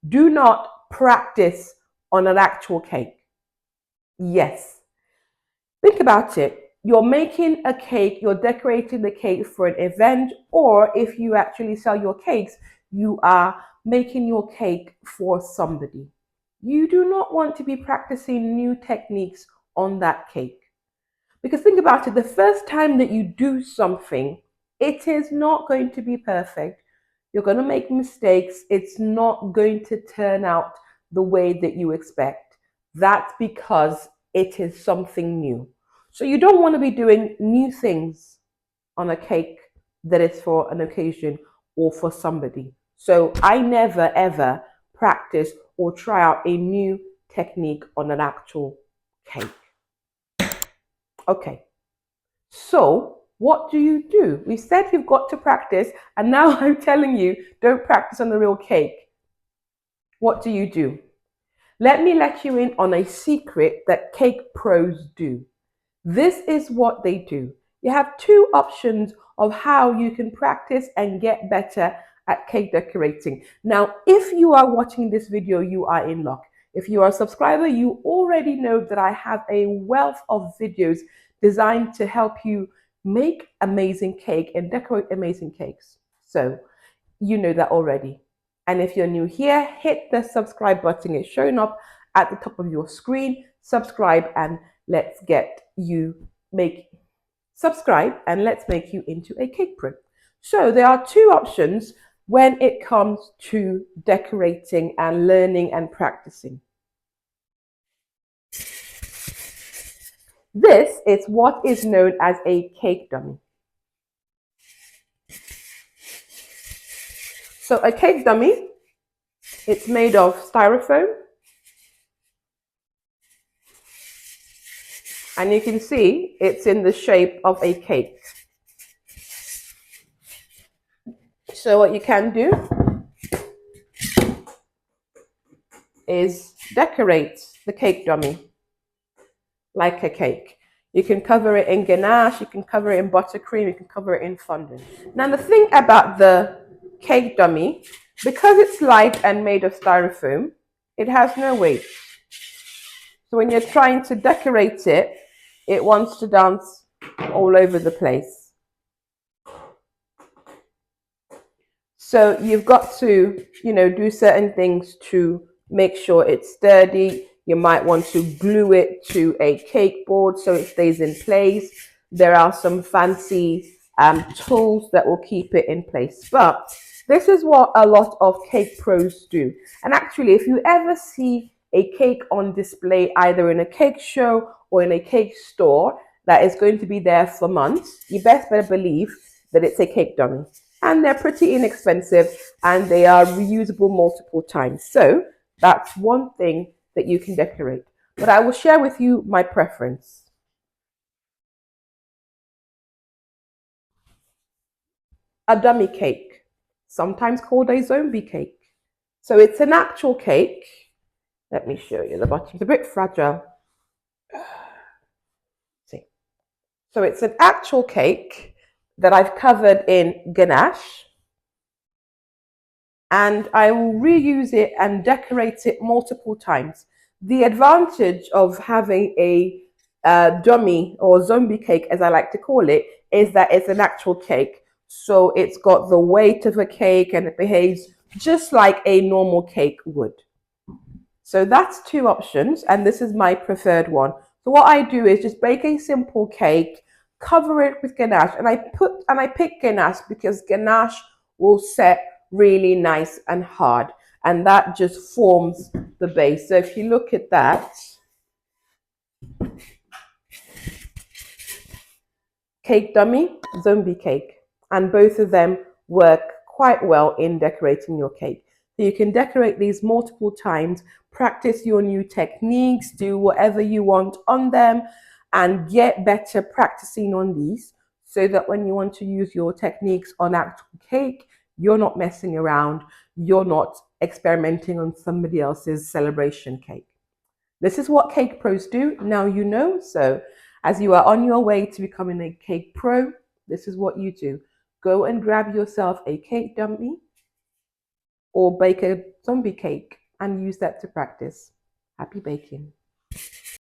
Do not practice on an actual cake. Yes. Think about it. You're making a cake, you're decorating the cake for an event, or if you actually sell your cakes, you are making your cake for somebody. You do not want to be practicing new techniques on that cake. Because think about it, the first time that you do something, it is not going to be perfect. You're going to make mistakes. It's not going to turn out the way that you expect. That's because it is something new. So you don't want to be doing new things on a cake that is for an occasion or for somebody. So I never ever practice or try out a new technique on an actual cake. Okay, so what do? We said you've got to practice, and now I'm telling you, don't practice on the real cake. What do? Let me let you in on a secret that cake pros do. This is what they do. You have two options of how you can practice and get better at cake decorating. Now, if you are watching this video, you are in luck. If you are a subscriber, you already know that I have a wealth of videos designed to help you make amazing cake and decorate amazing cakes. So you know that already. And if you're new here, hit the subscribe button. It's showing up at the top of your screen. Subscribe and let's make you into a cake pro. So there are two options when it comes to decorating and learning and practicing. This is what is known as a cake dummy. So a cake dummy, it's made of styrofoam. And you can see it's in the shape of a cake. So what you can do is decorate the cake dummy like a cake. You can cover it in ganache, you can cover it in buttercream, you can cover it in fondant. Now the thing about the cake dummy, because it's light and made of styrofoam, it has no weight. So when you're trying to decorate it, it wants to dance all over the place. So you've got to, do certain things to make sure it's sturdy. You might want to glue it to a cake board so it stays in place. There are some fancy tools that will keep it in place. But this is what a lot of cake pros do. And actually, if you ever see a cake on display, either in a cake show or in a cake store that is going to be there for months, you best better believe that it's a cake dummy. And they're pretty inexpensive and they are reusable multiple times. So that's one thing that you can decorate. But I will share with you my preference. A dummy cake, sometimes called a zombie cake. So it's an actual cake. Let me show you. The bottom's a bit fragile. See. So it's an actual cake that I've covered in ganache. And I will reuse it and decorate it multiple times. The advantage of having a dummy or zombie cake, as I like to call it, is that it's an actual cake. So it's got the weight of a cake and it behaves just like a normal cake would. So that's two options, and this is my preferred one. So what I do is just bake a simple cake, cover it with ganache, and I pick ganache because ganache will set really nice and hard, and that just forms the base. So if you look at that, cake dummy, zombie cake, and both of them work quite well in decorating your cake. So you can decorate these multiple times, practice your new techniques, do whatever you want on them, and get better practicing on these so that when you want to use your techniques on actual cake, you're not messing around, you're not experimenting on somebody else's celebration cake. This is what cake pros do. Now you know. So as you are on your way to becoming a cake pro, this is what you do. Go and grab yourself a cake dummy or bake a zombie cake and use that to practice. Happy baking.